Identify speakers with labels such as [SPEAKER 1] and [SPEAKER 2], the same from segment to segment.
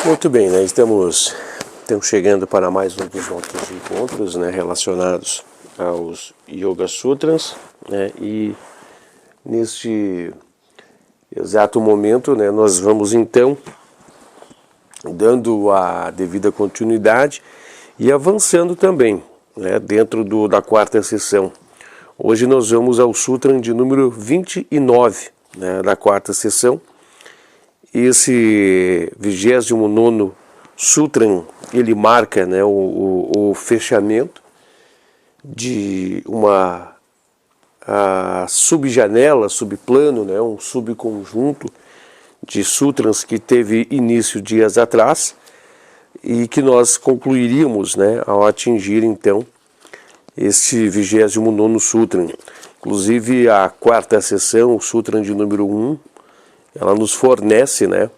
[SPEAKER 1] Muito bem, né? Estamos chegando para mais um dos nossos encontros, né, relacionados aos Yoga Sutras, né? E neste exato momento, né, nós vamos então dando a devida continuidade e avançando também, né, dentro da quarta sessão. Hoje nós vamos ao Sutra de número 29, né, da quarta sessão. Esse 29º Sutra, ele marca, né, o fechamento de uma subjanela, subplano, né, um subconjunto de sutras que teve início dias atrás e que nós concluiríamos, né, ao atingir então este 29º Sutra. Inclusive a quarta sessão, o Sutra de número 1, ela nos fornece, né,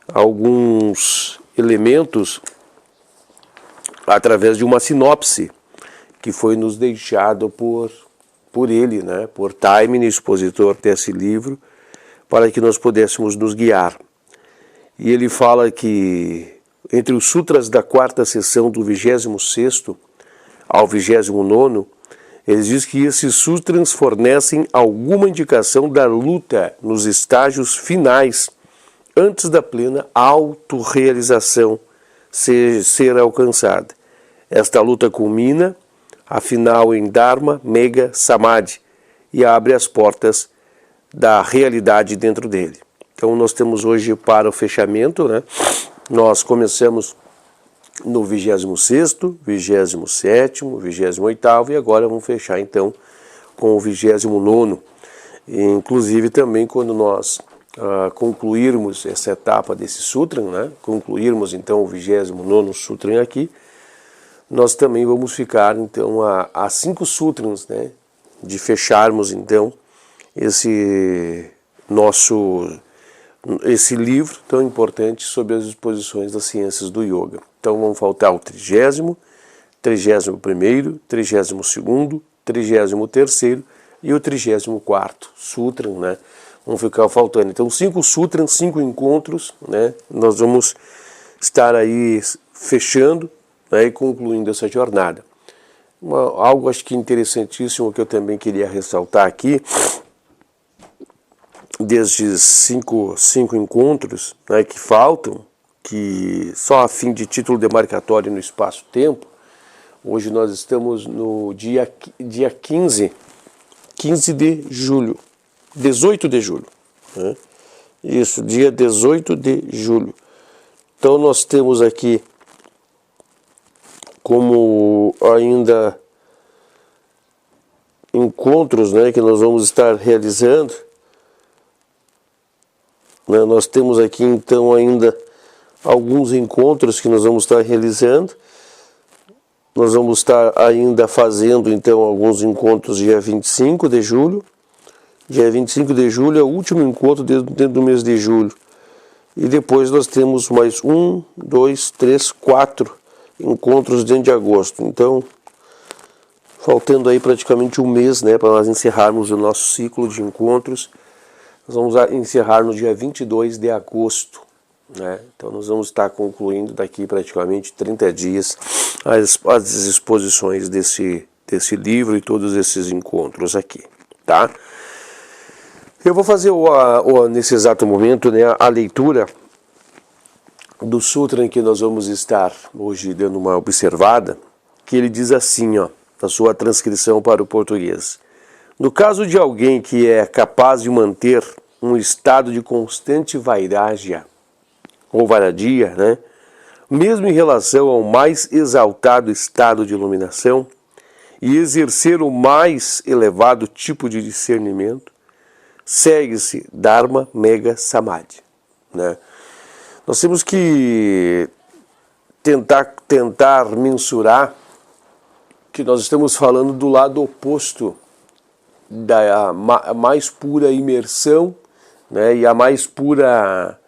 [SPEAKER 1] alguns elementos através de uma sinopse que foi nos deixado por ele, né, por Taimini, expositor desse livro, para que nós pudéssemos nos guiar. E ele fala que entre os sutras da quarta sessão do 26º ao 29º, ele diz que esses sutras fornecem alguma indicação da luta nos estágios finais, antes da plena autorrealização ser alcançada. Esta luta culmina, afinal, em Dharma, Mega, Samadhi, e abre as portas da realidade dentro dele. Então nós temos hoje para o fechamento, né? Nós começamos no 26º, 27º, 28º e agora vamos fechar então com o 29º. E, inclusive também quando nós concluirmos essa etapa desse sutra, né, concluirmos então o 29º sutra aqui, nós também vamos ficar então a 5 sutras, né, de fecharmos então esse livro tão importante sobre as exposições das ciências do yoga. Então vão faltar o 30º, 31º, 32º, 33º e o 34º Sutra, né? Vão ficar faltando. Então 5 sutras, 5 encontros, né? Nós vamos estar aí fechando, né, e concluindo essa jornada. Algo acho que interessantíssimo que eu também queria ressaltar aqui, destes cinco encontros, né, que faltam, que só a fim de título demarcatório no espaço-tempo, hoje nós estamos no dia 15 de julho, 18 de julho, né? Isso, dia 18 de julho. Então nós temos aqui como ainda encontros, né, que nós vamos estar realizando. Nós temos aqui então ainda alguns encontros que nós vamos estar realizando. Nós vamos estar ainda fazendo então alguns encontros dia 25 de julho. Dia 25 de julho é o último encontro dentro do mês de julho. E depois nós temos mais 1, 2, 3, 4 encontros dentro de agosto. Então, faltando aí praticamente um mês, né, para nós encerrarmos o nosso ciclo de encontros. Nós vamos encerrar no dia 22 de agosto, né? Então nós vamos estar concluindo daqui praticamente 30 dias as exposições desse livro e todos esses encontros aqui, tá? Eu vou fazer nesse exato momento, né, a leitura do sutra em que nós vamos estar hoje dando uma observada, que ele diz assim, ó, na sua transcrição para o português: no caso de alguém que é capaz de manter um estado de constante vairagya, ou varadia, né, mesmo em relação ao mais exaltado estado de iluminação, e exercer o mais elevado tipo de discernimento, segue-se Dharma, Mega, Samadhi, né? Nós temos que tentar mensurar que nós estamos falando do lado oposto da mais pura imersão, né, e a mais pura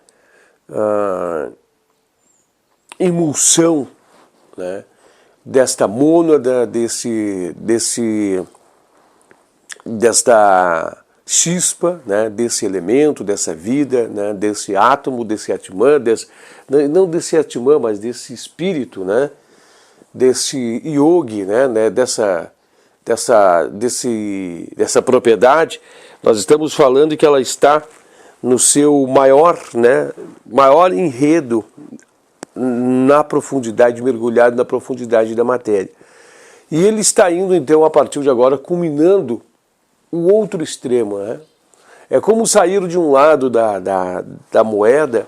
[SPEAKER 1] emulsão, né, desta mônada, desta chispa, né, desse elemento, dessa vida, né, desse átomo, desse atmã, não desse atmã, mas desse espírito, né, desse yogi, né, dessa propriedade. Nós estamos falando que ela está no seu maior enredo na profundidade, mergulhado na profundidade da matéria. E ele está indo, então, a partir de agora, culminando o outro extremo, né? É como sair de um lado da moeda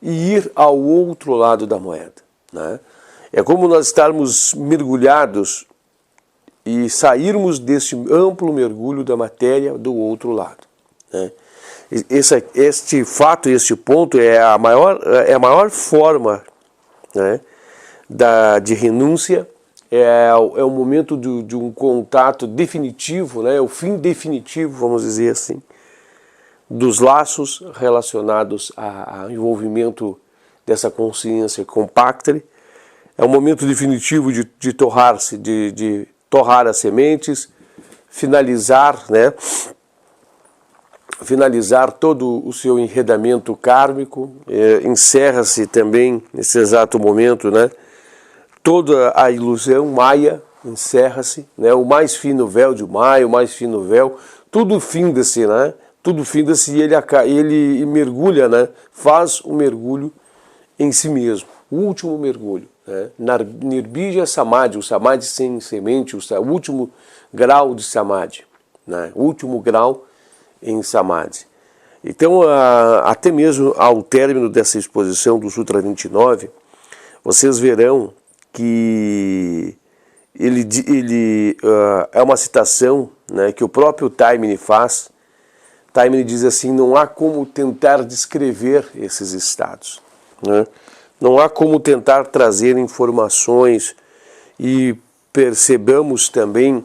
[SPEAKER 1] e ir ao outro lado da moeda, né? É como nós estarmos mergulhados e sairmos desse amplo mergulho da matéria do outro lado, né? Este fato, este ponto é a maior forma, né, de renúncia, é o momento de um contato definitivo, né, o fim definitivo, vamos dizer assim, dos laços relacionados ao envolvimento dessa consciência compacta. É o momento definitivo de torrar-se, de torrar as sementes, finalizar, né, finalizar todo o seu enredamento kármico. Encerra-se também, nesse exato momento, né, toda a ilusão Maya, encerra-se, né, o mais fino véu de Maya, o mais fino véu, tudo finda-se, né, tudo finda-se e ele mergulha, né, faz o mergulho em si mesmo, o último mergulho, né, Nirbija Samadhi, o Samadhi sem semente, o último grau de Samadhi, né, o último grau em Samadhi. Então, até mesmo ao término dessa exposição do Sutra 29, vocês verão que ele é uma citação, né, que o próprio Taimini faz. Taimini diz assim: não há como tentar descrever esses estados, né? Não há como tentar trazer informações, e percebamos também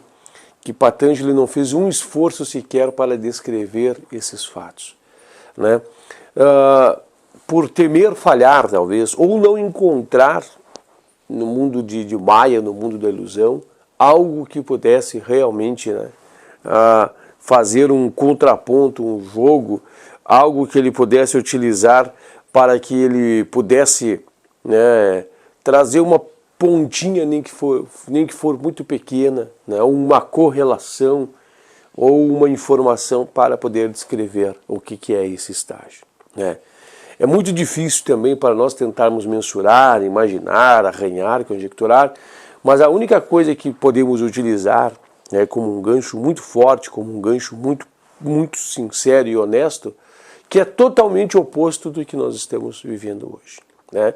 [SPEAKER 1] que Patanjali não fez um esforço sequer para descrever esses fatos, né? Por temer falhar, talvez, ou não encontrar no mundo de Maya, no mundo da ilusão, algo que pudesse realmente, né, fazer um contraponto, um jogo, algo que ele pudesse utilizar para que ele pudesse, né, trazer uma pontinha, nem que for muito pequena, né, uma correlação ou uma informação para poder descrever o que é esse estágio, né? É muito difícil também para nós tentarmos mensurar, imaginar, arranhar, conjecturar, mas a única coisa que podemos utilizar, né, como um gancho muito forte, como um gancho muito, muito sincero e honesto, que é totalmente oposto do que nós estamos vivendo hoje, né?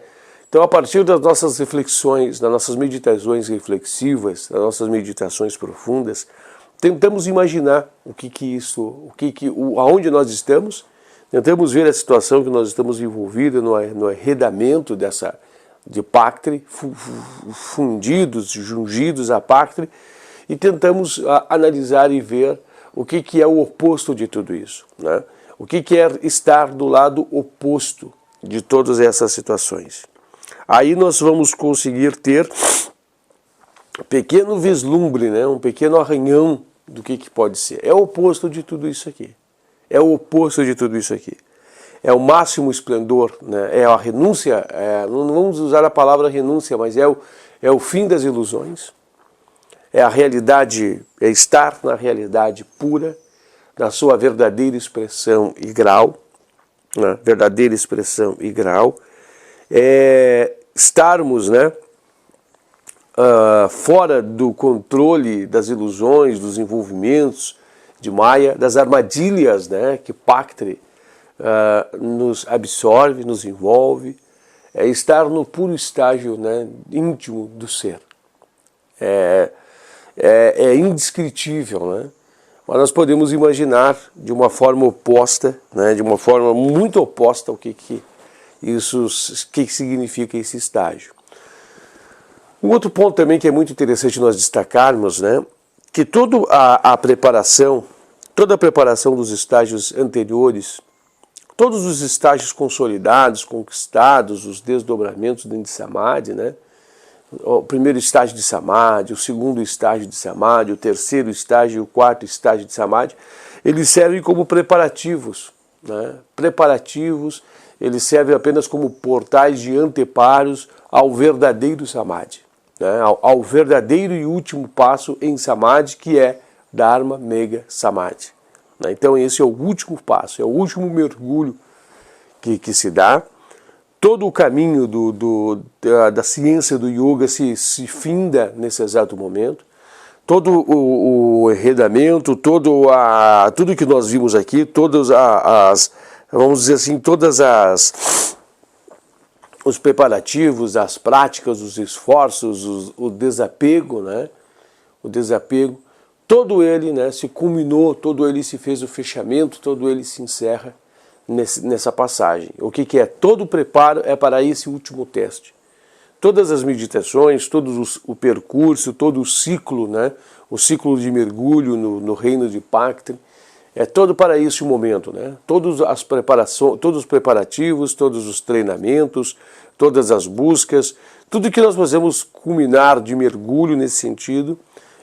[SPEAKER 1] Então, a partir das nossas reflexões, das nossas meditações reflexivas, das nossas meditações profundas, tentamos imaginar aonde nós estamos, tentamos ver a situação que nós estamos envolvidos no arredamento de Paktri, fundidos, jungidos a Paktri, e tentamos analisar e ver o que é o oposto de tudo isso, né? O que é estar do lado oposto de todas essas situações. Aí nós vamos conseguir ter um pequeno vislumbre, né, um pequeno arranhão do que pode ser. É o oposto de tudo isso aqui. É o oposto de tudo isso aqui. É o máximo esplendor, né, é a renúncia, não vamos usar a palavra renúncia, mas é o fim das ilusões. É a realidade, é estar na realidade pura, na sua verdadeira expressão e grau, né, verdadeira expressão e grau. Estarmos, né, fora do controle das ilusões, dos envolvimentos de Maya, das armadilhas, né, que Paktri nos absorve, nos envolve. É estar no puro estágio, né, íntimo do ser. É indescritível, né? Mas nós podemos imaginar de uma forma oposta, né, de uma forma muito oposta ao que significa esse estágio. Um outro ponto também que é muito interessante nós destacarmos, né, que toda a preparação dos estágios anteriores, todos os estágios consolidados, conquistados, os desdobramentos do Samadhi, né, o primeiro estágio de Samadhi, o segundo estágio de Samadhi, o terceiro estágio e o quarto estágio de Samadhi, eles servem como preparativos, né? Preparativos, eles servem apenas como portais de anteparos ao verdadeiro Samadhi, né? Ao verdadeiro e último passo em Samadhi, que é Dharma Megha Samadhi. Né? Então esse é o último passo, é o último mergulho que se dá. Todo o caminho da ciência do yoga se finda nesse exato momento. Todo o enredamento, tudo que nós vimos aqui, todas vamos dizer assim, os preparativos, as práticas, os esforços, o desapego, né? O desapego, todo ele, né, se culminou, todo ele se fez o fechamento, todo ele se encerra nessa passagem. O que é? Todo o preparo é para esse último teste. Todas as meditações, todo o percurso, todo o ciclo, né? O ciclo de mergulho no reino de Paktri, é todo para esse momento, né? Todos os preparativos, todos os treinamentos, todas as buscas, tudo que nós fazemos culminar de mergulho nesse sentido,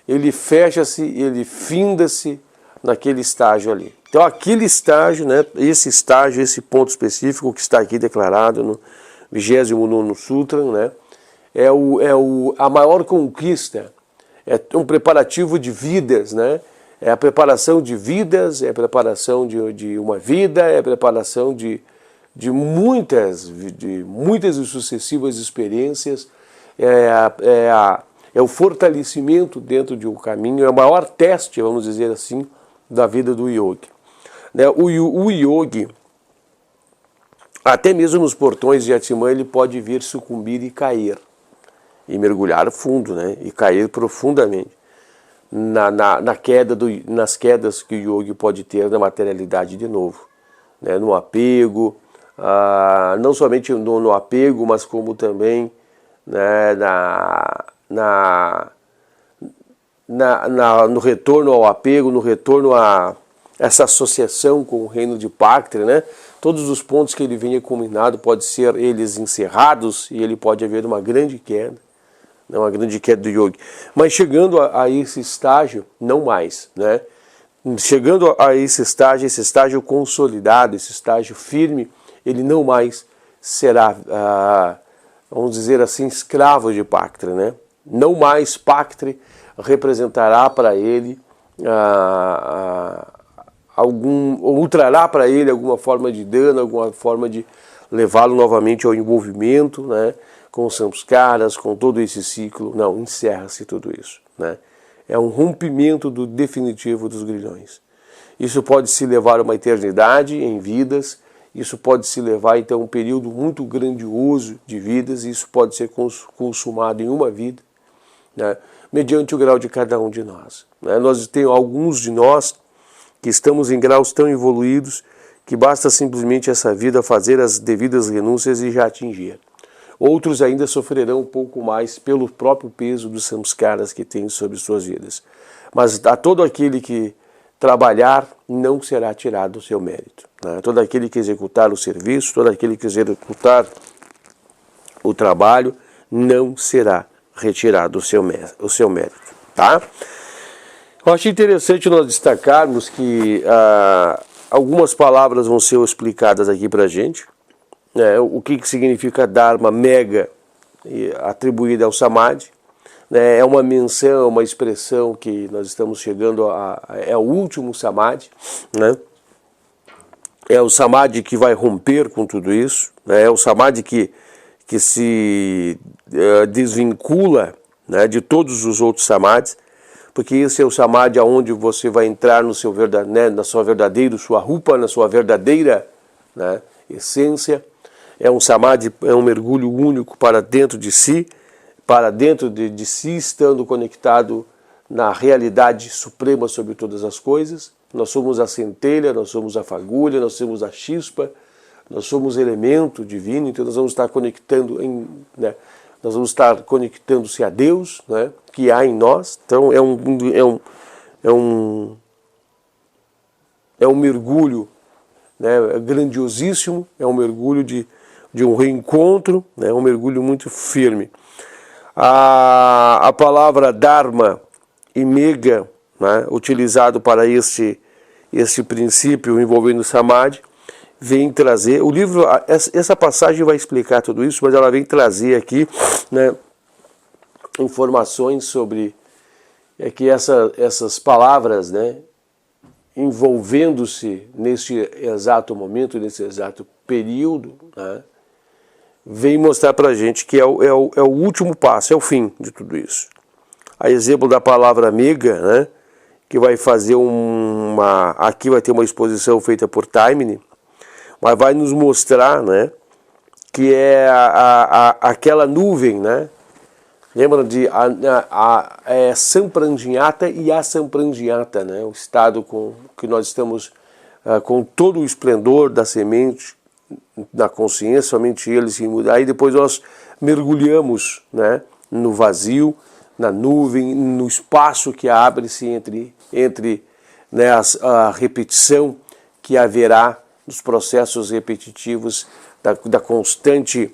[SPEAKER 1] ele fecha-se, ele finda-se naquele estágio ali. Então aquele estágio, né, esse ponto específico que está aqui declarado no 29º Sutra, né, é a maior conquista, é um preparativo de vidas, né, é a preparação de vidas, é a preparação de uma vida, é a preparação de muitas e sucessivas experiências, é o fortalecimento dentro de um caminho, é o maior teste, vamos dizer assim, da vida do yogi. O yogi, até mesmo nos portões de Atman, ele pode vir sucumbir e cair, e mergulhar fundo, né? E cair profundamente nas quedas que o yogi pode ter na materialidade de novo, né? No apego, não somente no apego, mas como também, né, no retorno ao apego, no retorno a essa associação com o reino de Paktri, né? Todos os pontos que ele venha combinado pode ser eles encerrados e ele pode haver uma grande queda, né? Uma grande queda do yogi. Mas chegando a esse estágio, não mais, né? Chegando a esse estágio consolidado, esse estágio firme, ele não mais será, vamos dizer assim, escravo de Paktri, né? Não mais Paktri representará para ele ou trará para ele alguma forma de dano, alguma forma de levá-lo novamente ao envolvimento, né, com os samskaras, com todo esse ciclo. Não, encerra-se tudo isso, né? É um rompimento do definitivo dos grilhões. Isso pode se levar uma eternidade em vidas, isso pode se levar então um período muito grandioso de vidas, isso pode ser consumado em uma vida, né, mediante o grau de cada um de nós. Né? Alguns de nós que estamos em graus tão evoluídos que basta simplesmente essa vida fazer as devidas renúncias e já atingir. Outros ainda sofrerão um pouco mais pelo próprio peso dos samskaras que têm sobre suas vidas. Mas a todo aquele que trabalhar não será tirado o seu mérito. Né? Todo aquele que executar o serviço, todo aquele que executar o trabalho, não será retirado o seu mérito. Tá? Eu achei interessante nós destacarmos que algumas palavras vão ser explicadas aqui para a gente. O que significa Dharma Megha atribuída ao Samadhi. É uma menção, uma expressão que nós estamos chegando é o último Samadhi. Né? É o Samadhi que vai romper com tudo isso. É o Samadhi que se desvincula, né, de todos os outros Samadhis, porque esse é o Samadhi onde você vai entrar na sua rupa, na sua verdadeira, né, essência. É um Samadhi, é um mergulho único para dentro de si, estando conectado na realidade suprema sobre todas as coisas. Nós somos a centelha, nós somos a fagulha, nós somos a chispa, nós somos elemento divino, então nós vamos estar conectando-se a Deus, né, que há em nós. Então é um mergulho, né, grandiosíssimo, é um mergulho de um reencontro, né, um mergulho muito firme. A palavra Dharma e Mega, né, utilizado para este princípio envolvendo Samadhi, vem trazer, o livro, essa passagem vai explicar tudo isso, mas ela vem trazer aqui, né, informações sobre que essas palavras, né, envolvendo-se neste exato momento, nesse exato período, né, vem mostrar para a gente que é o último passo, é o fim de tudo isso. A exemplo da palavra Mega, né, que vai fazer aqui vai ter uma exposição feita por Taimni, mas vai nos mostrar, né, que é aquela nuvem, né? Lembra de Sampranjñata e Asampranjñata, né? O estado que nós estamos com todo o esplendor da semente, da consciência, somente ele se muda. Aí depois nós mergulhamos, né, no vazio, na nuvem, no espaço que abre-se entre né, a repetição que haverá dos processos repetitivos da constante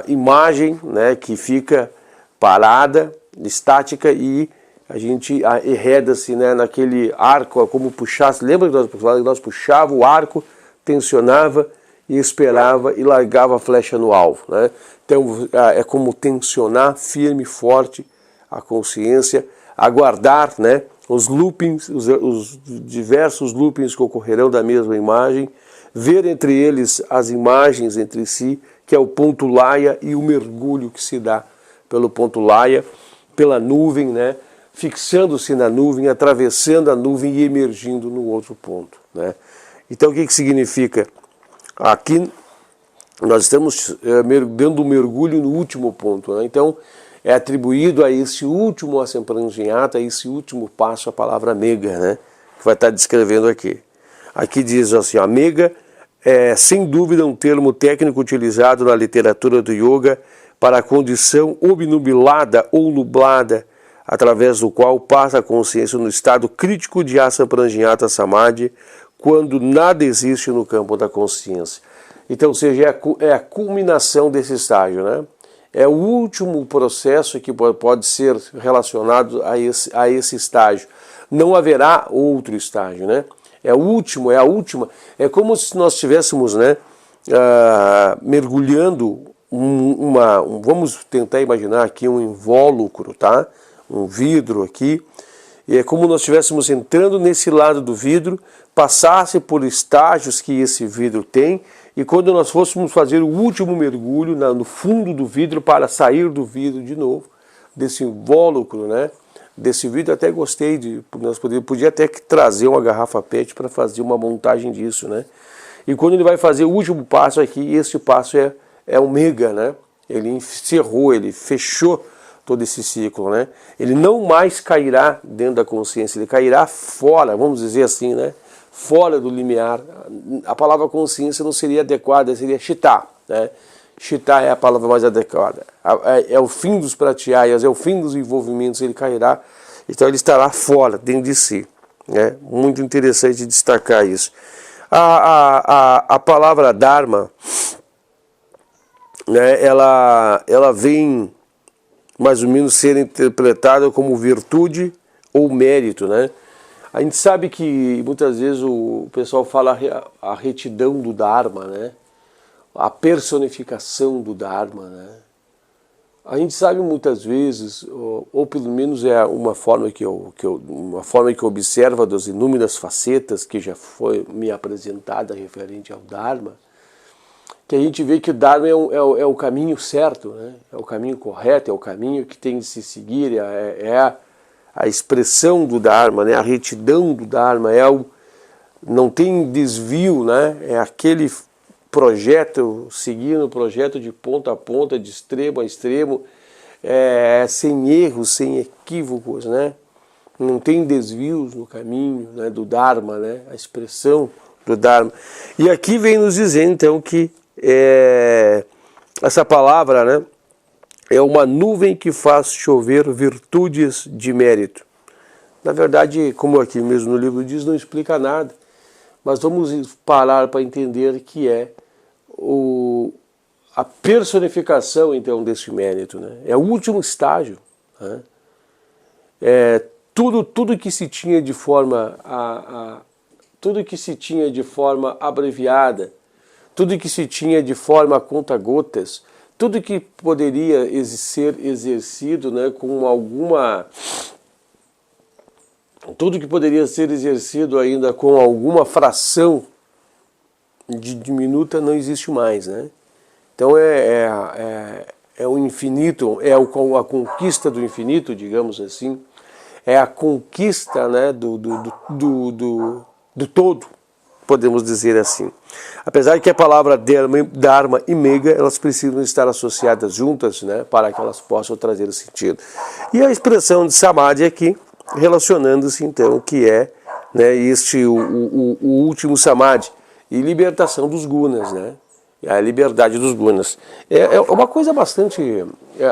[SPEAKER 1] imagem, né, que fica parada, estática, e a gente enreda-se, né, naquele arco, como puxasse. Lembra que nós puxava o arco, tensionava e esperava e largava a flecha no alvo, né? Então é como tensionar firme e forte a consciência, aguardar, né, os loopings, os diversos loopings que ocorrerão da mesma imagem, ver entre eles as imagens entre si, que é o ponto Laya, e o mergulho que se dá pelo ponto Laya, pela nuvem, né, fixando-se na nuvem, atravessando a nuvem e emergindo no outro ponto, né? Então o que significa? Aqui nós estamos dando um mergulho no último ponto, né? Então é atribuído a esse último Asampranjñata, a esse último passo, a palavra Mega, né, que vai estar descrevendo aqui. Aqui diz assim, ó, Mega é sem dúvida um termo técnico utilizado na literatura do yoga para a condição obnubilada ou nublada, através do qual passa a consciência no estado crítico de Asampranjñata Samadhi, quando nada existe no campo da consciência. Então, ou seja, é a culminação desse estágio, né? É o último processo que pode ser relacionado a esse estágio. Não haverá outro estágio, né? É o último, é a última. É como se nós estivéssemos, né, mergulhando vamos tentar imaginar aqui um invólucro, tá? Um vidro aqui. E é como nós estivéssemos entrando nesse lado do vidro, passasse por estágios que esse vidro tem, e quando nós fôssemos fazer o último mergulho no fundo do vidro para sair do vidro de novo, desse invólucro, né? Desse vidro, até gostei nós podia até trazer uma garrafa PET para fazer uma montagem disso, né? E quando ele vai fazer o último passo aqui, esse passo é o Mega, né? Ele encerrou, ele fechou todo esse ciclo, né? Ele não mais cairá dentro da consciência, ele cairá fora, vamos dizer assim, né? Fora do limiar. A palavra consciência não seria adequada, seria Chitta, né? Chitta é a palavra mais adequada. É o fim dos pratyayas, é o fim dos envolvimentos, ele cairá, então ele estará fora, dentro de si, né? Muito interessante destacar isso. A palavra Dharma, né, ela vem mais ou menos ser interpretada como virtude ou mérito, né? A gente sabe que muitas vezes o pessoal fala a retidão do Dharma, né? A personificação do Dharma, né? A gente sabe muitas vezes, ou pelo menos é uma forma que eu observo das inúmeras facetas que já foi me apresentada referente ao Dharma, que a gente vê que o Dharma é o caminho certo, né? É o caminho correto, é o caminho que tem de se seguir, a expressão do Dharma, né? A retidão do Dharma, não tem desvio, né? É aquele projeto, seguindo o projeto de ponta a ponta, de extremo a extremo, sem erros, sem equívocos, né? Não tem desvios no caminho, né, do Dharma, né? A expressão do Dharma. E aqui vem nos dizer então que essa palavra, né, é uma nuvem que faz chover virtudes de mérito. Na verdade, como aqui mesmo no livro diz, não explica nada, mas vamos parar para entender que a personificação, então, desse mérito, né? É o último estágio, né? Tudo que se tinha de forma tudo que se tinha de forma abreviada, tudo que se tinha de forma a conta-gotas, tudo que poderia ser exercido, né, com alguma... Tudo que poderia ser exercido ainda com alguma fração de diminuta não existe mais, né? Então é o infinito, a conquista do infinito, digamos assim, é a conquista, né, do todo, podemos dizer assim. Apesar que a palavra Dharma e Mega, elas precisam estar associadas juntas, né, para que elas possam trazer o sentido. E a expressão de Samadhi aqui, relacionando-se então, que é, né, o último Samadhi, e libertação dos gunas, né? A liberdade dos gunas. É uma coisa bastante...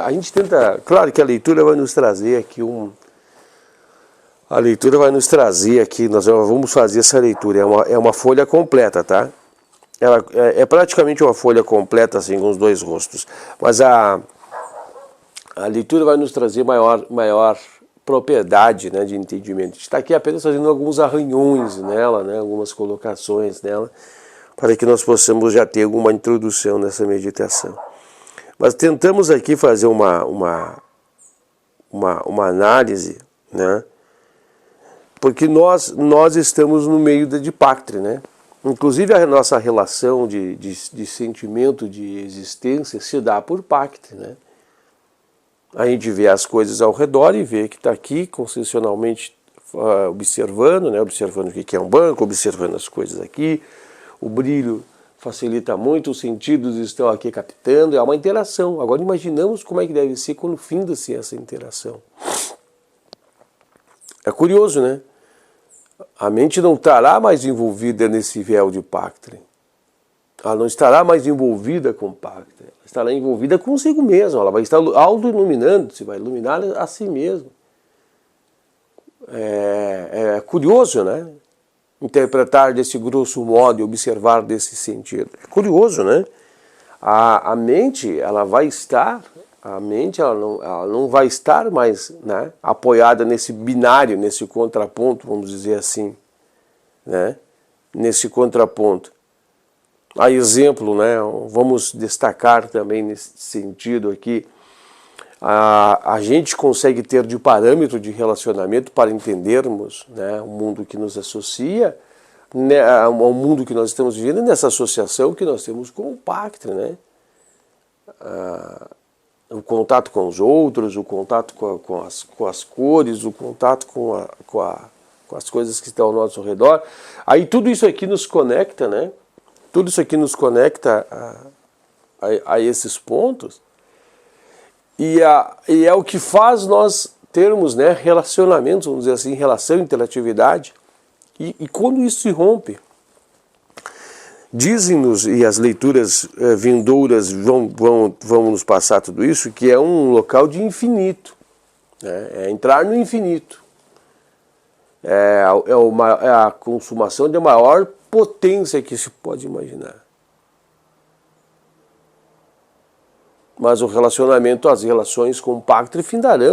[SPEAKER 1] A gente tenta... Claro que a leitura vai nos trazer aqui nós vamos fazer essa leitura, é uma folha completa, tá? Ela é praticamente uma folha completa, assim, com os dois rostos. Mas a leitura vai nos trazer maior propriedade, né, de entendimento. A gente está aqui apenas fazendo alguns arranhões nela, né, algumas colocações nela, para que nós possamos já ter alguma introdução nessa meditação. Mas tentamos aqui fazer uma análise, né, porque nós estamos no meio de Pactri, né? Inclusive a nossa relação de sentimento de existência se dá por Pactri, né? A gente vê as coisas ao redor e vê que está aqui consciencialmente observando, né? Observando o que é um banco, observando as coisas aqui. O brilho facilita muito, os sentidos estão aqui captando, é uma interação. Agora imaginamos como é que deve ser quando finda-se essa interação. É curioso, né? A mente não estará mais envolvida nesse véu de Pactri. Ela não estará mais envolvida com Pactri. Ela estará envolvida consigo mesma. Ela vai estar auto-iluminando-se, vai iluminar a si mesma. É curioso, né? Interpretar desse grosso modo e observar desse sentido. É curioso, né? A mente, ela vai estar... A mente ela não vai estar mais, né, apoiada nesse binário, nesse contraponto, vamos dizer assim, né, nesse contraponto. A exemplo, né, vamos destacar também nesse sentido aqui, a gente consegue ter de parâmetro de relacionamento para entendermos, né, o mundo que nos associa, né, ao mundo que nós estamos vivendo, nessa associação que nós temos com o Pactri, né? O contato com os outros, o contato com as cores, o contato com as coisas que estão ao nosso redor. Aí tudo isso aqui nos conecta, né? Tudo isso aqui nos conecta a esses pontos. E é o que faz nós termos, né, relacionamentos, vamos dizer assim, relação, interatividade. E quando isso se rompe, dizem-nos, e as leituras vindouras vão nos passar tudo isso, que é um local de infinito, né? É entrar no infinito. É a consumação de maior potência que se pode imaginar. Mas o relacionamento, as relações com o Pactri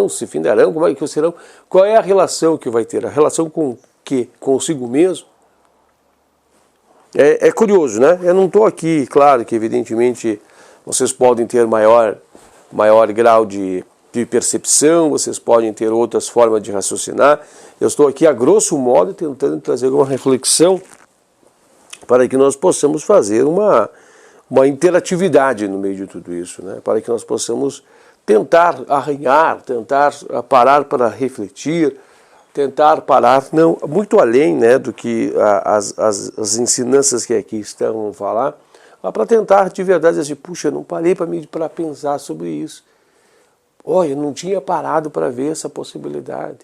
[SPEAKER 1] se findarão, como é que serão? Qual é a relação que vai ter? A relação com o quê? Consigo mesmo? É curioso, né? Eu não estou aqui, claro que evidentemente vocês podem ter maior grau de percepção, vocês podem ter outras formas de raciocinar. Eu estou aqui a grosso modo tentando trazer uma reflexão para que nós possamos fazer uma interatividade no meio de tudo isso, né? Para que nós possamos tentar arranhar, tentar parar para refletir, tentar parar, não, muito além, né, do que as ensinanças que aqui estão a falar, mas para tentar de verdade dizer, puxa, eu não parei para pensar sobre isso. Olha, eu não tinha parado para ver essa possibilidade.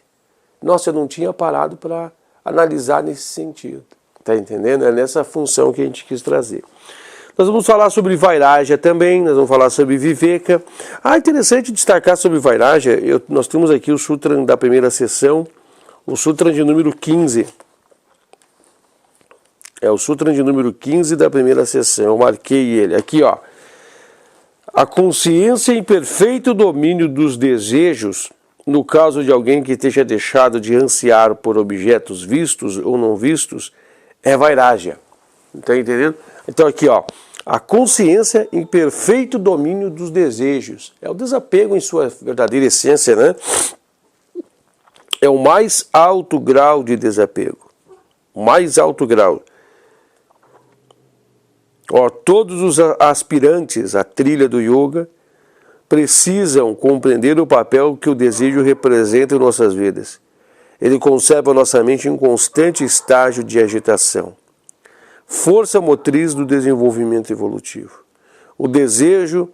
[SPEAKER 1] Nossa, eu não tinha parado para analisar nesse sentido. Está entendendo? É nessa função que a gente quis trazer. Nós vamos falar sobre Vairagya também, nós vamos falar sobre Viveka. Interessante destacar sobre Vairagya, nós temos aqui o Sutra da primeira sessão, o Sutra de número 15. É o Sutra de número 15 da primeira sessão. Eu marquei ele. Aqui, ó. A consciência em perfeito domínio dos desejos, no caso de alguém que esteja deixado de ansiar por objetos vistos ou não vistos, é vairagya. Está entendendo? Então aqui, ó, a consciência em perfeito domínio dos desejos. É o desapego em sua verdadeira essência, né? É o mais alto grau de desapego. O mais alto grau. Ó, todos os aspirantes à trilha do yoga precisam compreender o papel que o desejo representa em nossas vidas. Ele conserva nossa mente em constante estágio de agitação. Força motriz do desenvolvimento evolutivo. O desejo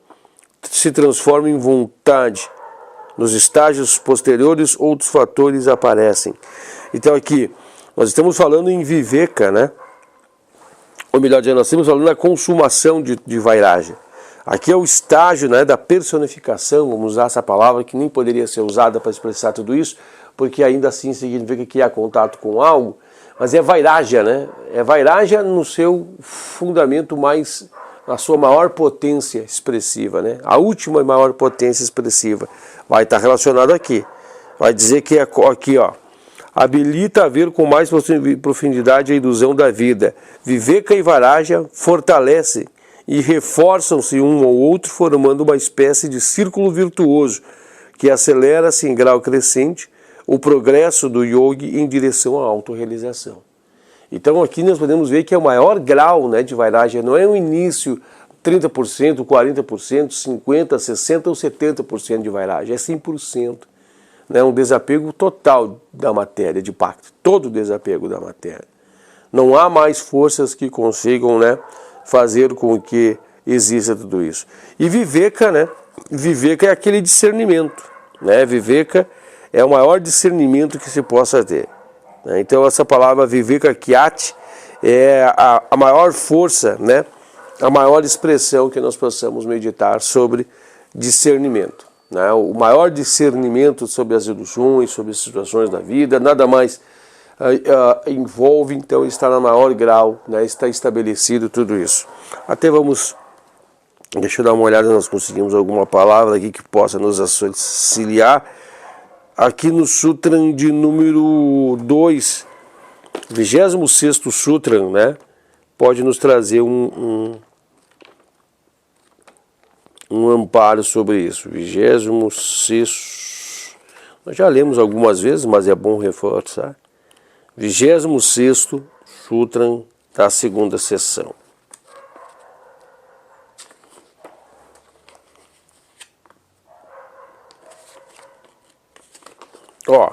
[SPEAKER 1] se transforma em vontade. Nos estágios posteriores, outros fatores aparecem. Então aqui, nós estamos falando em viveka, né? Ou melhor dizendo, nós estamos falando da consumação de vairagya. Aqui é o estágio, né, da personificação, vamos usar essa palavra que nem poderia ser usada para expressar tudo isso, porque ainda assim significa que há contato com algo, mas é vairagya, né? É vairagya no seu fundamento mais, na sua maior potência expressiva, né? A última e maior potência expressiva vai estar relacionado aqui. Vai dizer que é aqui, ó, habilita a ver com mais profundidade a ilusão da vida. Viveka e vairagya fortalecem e reforçam-se um ao outro, formando uma espécie de círculo virtuoso que acelera-se em grau crescente o progresso do yogi em direção à autorrealização. Então aqui nós podemos ver que é o maior grau, né, de vairagya, não é um início 30%, 40%, 50%, 60% ou 70% de vairagya, é 100%. Né, um desapego total da matéria, de pacto, todo o desapego da matéria. Não há mais forças que consigam, né, fazer com que exista tudo isso. E viveka, né, viveka é aquele discernimento, né, viveka é o maior discernimento que se possa ter. Né, então essa palavra viveka kyati é a maior força, né, a maior expressão que nós possamos meditar sobre discernimento. Né, o maior discernimento sobre as ilusões, sobre as situações da vida, nada mais envolve, então, estar no maior grau, né, está estabelecido tudo isso. Até vamos, deixa eu dar uma olhada, nós conseguimos alguma palavra aqui que possa nos auxiliar. Aqui no Sutra de número 2, 26º Sutra, né, pode nos trazer um amparo sobre isso. 26º, nós já lemos algumas vezes, mas é bom reforçar. 26º Sutra da segunda sessão. Ó,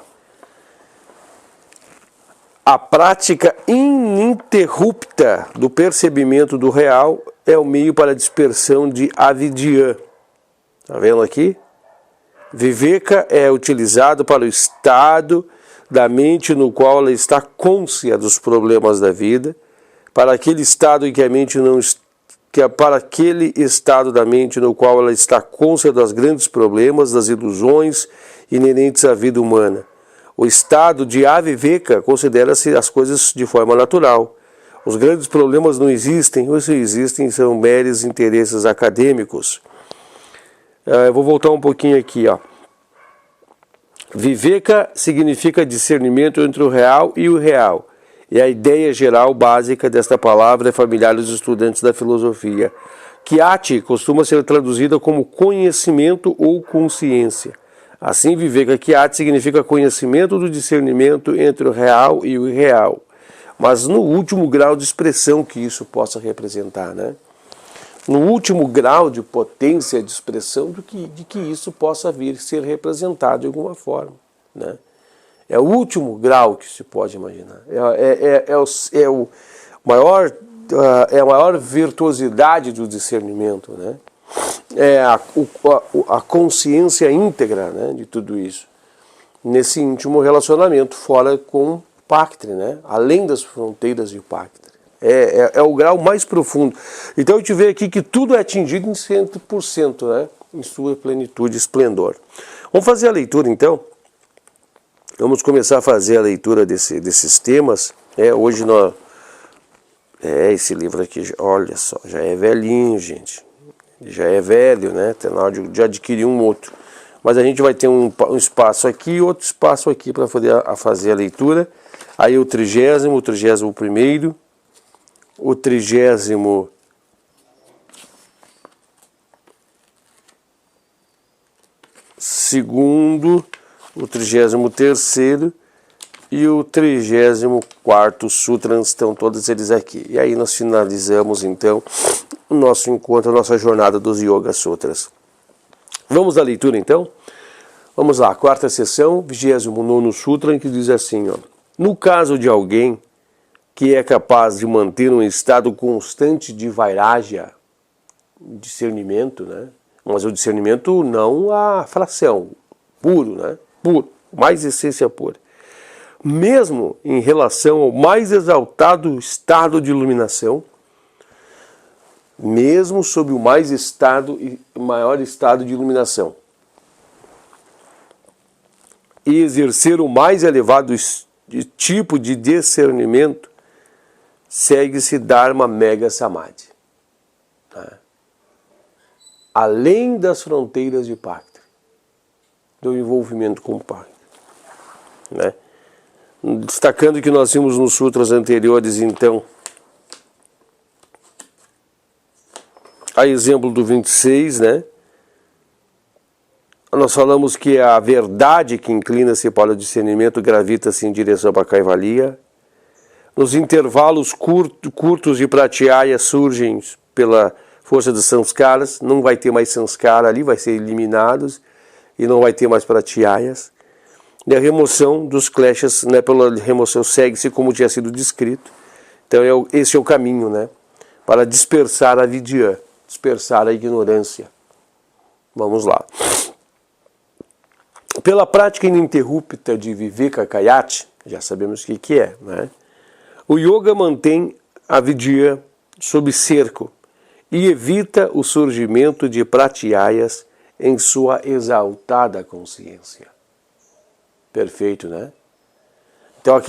[SPEAKER 1] a prática ininterrupta do percebimento do real é o meio para a dispersão de avidya. Tá vendo aqui? Viveka é utilizado para o estado da mente no qual ela está cônscia dos problemas da vida, para aquele estado em que a mente não para aquele estado da mente no qual ela está cônscia dos grandes problemas, das ilusões inerentes à vida humana. O estado de aviveka considera-se as coisas de forma natural. Os grandes problemas não existem, ou se existem são meros interesses acadêmicos. Eu vou voltar um pouquinho aqui, ó. Viveka significa discernimento entre o real e o real. E a ideia geral básica desta palavra é familiar aos estudantes da filosofia. Kyati costuma ser traduzida como conhecimento ou consciência. Assim, Viveka Kyati significa conhecimento do discernimento entre o real e o irreal. Mas no último grau de expressão que isso possa representar, né? No último grau de potência de expressão de que isso possa vir ser representado de alguma forma, né? É o último grau que se pode imaginar. É a maior virtuosidade do discernimento, né? É a consciência íntegra, né, de tudo isso. Nesse íntimo relacionamento, fora com Paktre, né? Além das fronteiras de Paktre. É o grau mais profundo. Então a gente vê aqui que tudo é atingido em 100%, né? Em sua plenitude e esplendor. Vamos fazer a leitura então. Vamos começar a fazer a leitura desses temas. Hoje nós... esse livro aqui, olha só, já é velhinho, gente. já é velho, né? Tem na hora de adquirir um outro. Mas a gente vai ter um espaço aqui e outro espaço aqui para poder fazer a leitura. Aí o 30º, o 31º, o 30º segundo, o 33º e o 34º Sutras, estão todos eles aqui. E aí nós finalizamos então o nosso encontro, a nossa jornada dos Yoga Sutras. Vamos à leitura então? Vamos lá, quarta sessão, 29º Sutra, que diz assim, ó: no caso de alguém que é capaz de manter um estado constante de vairagya, discernimento, né? Mas o discernimento não a fração, puro, né? Puro, mais essência pura. Mesmo em relação ao mais exaltado estado de iluminação, mesmo sob o maior estado de iluminação, e exercer o mais elevado tipo de discernimento, segue-se Dharma Mega Samadhi. Além das fronteiras de pacto, do envolvimento com o pacto, né? Destacando que nós vimos nos sutras anteriores, então, a exemplo do 26, né? Nós falamos que a verdade que inclina-se para o discernimento gravita-se em direção para a Kaivalya. Nos intervalos curtos de pratyaya surgem pela força dos samskaras, não vai ter mais samskara ali, vai ser eliminados e não vai ter mais pratyayas. E a remoção dos kleshas, né, pela remoção segue-se como tinha sido descrito. Então esse é o caminho, né, para dispersar a vidya, dispersar a ignorância. Vamos lá. Pela prática ininterrupta de Vivekakayati, já sabemos o que é, né, o yoga mantém a vidya sob cerco e evita o surgimento de pratyayas em sua exaltada consciência. Perfeito, né? Então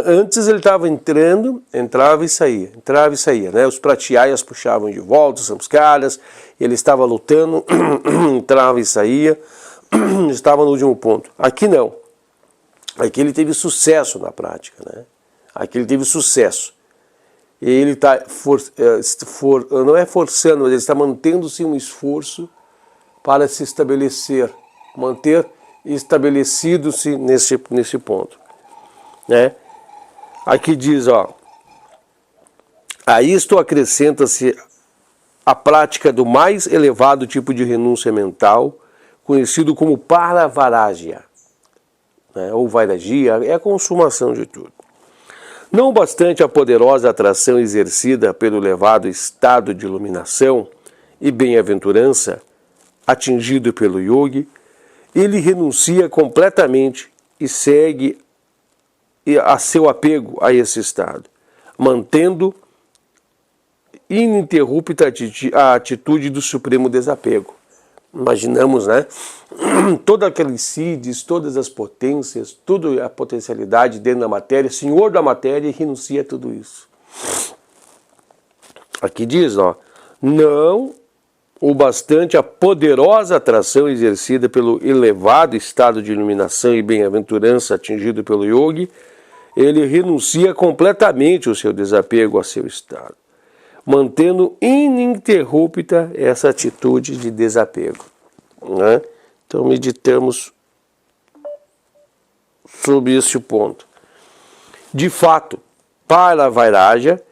[SPEAKER 1] antes ele estava entrava e saía, né? Os pratyayas puxavam de volta, os samskaras, ele estava lutando, entrava e saía, estava no último ponto. Aqui não. Aqui ele teve sucesso na prática, né? Aqui ele teve sucesso. E ele está não é forçando, mas ele está mantendo-se um esforço para se estabelecer, manter estabelecido-se nesse ponto, né? Aqui diz, ó: a isto acrescenta-se a prática do mais elevado tipo de renúncia mental, conhecido como Paravarajya, né? Ou Vairagya, é a consumação de tudo. Não bastante a poderosa atração exercida pelo elevado estado de iluminação e bem-aventurança atingido pelo yogi, ele renuncia completamente e segue a seu apego a esse estado, mantendo ininterrupta a atitude do supremo desapego. Imaginamos, né? Todos aqueles siddhis, todas as potências, toda a potencialidade dentro da matéria, senhor da matéria, e renuncia a tudo isso. Aqui diz, ó: não o bastante a poderosa atração exercida pelo elevado estado de iluminação e bem-aventurança atingido pelo yogi, ele renuncia completamente o seu desapego a seu estado, mantendo ininterrupta essa atitude de desapego, né? Então meditamos sobre esse ponto. De fato, para a Vairagya,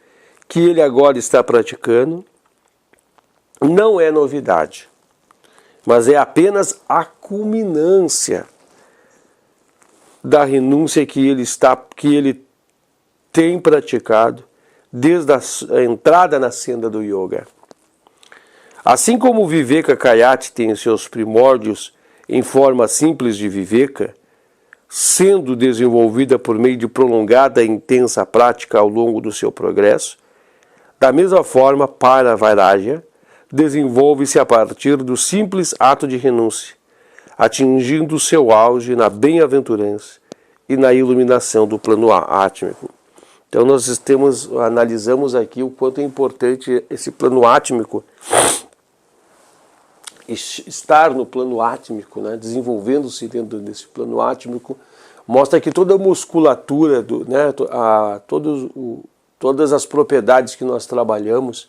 [SPEAKER 1] que ele agora está praticando, não é novidade, mas é apenas a culminância da renúncia que ele tem praticado desde a entrada na senda do yoga. Assim como o Vivekakayati tem seus primórdios em forma simples de Viveka, sendo desenvolvida por meio de prolongada e intensa prática ao longo do seu progresso, da mesma forma, para a Vairagya, desenvolve-se a partir do simples ato de renúncia, atingindo seu auge na bem-aventurança e na iluminação do plano átmico. Então nós analisamos aqui o quanto é importante esse plano átmico estar no plano átmico, né, desenvolvendo-se dentro desse plano átmico, mostra que toda a musculatura, né, todas as propriedades que nós trabalhamos,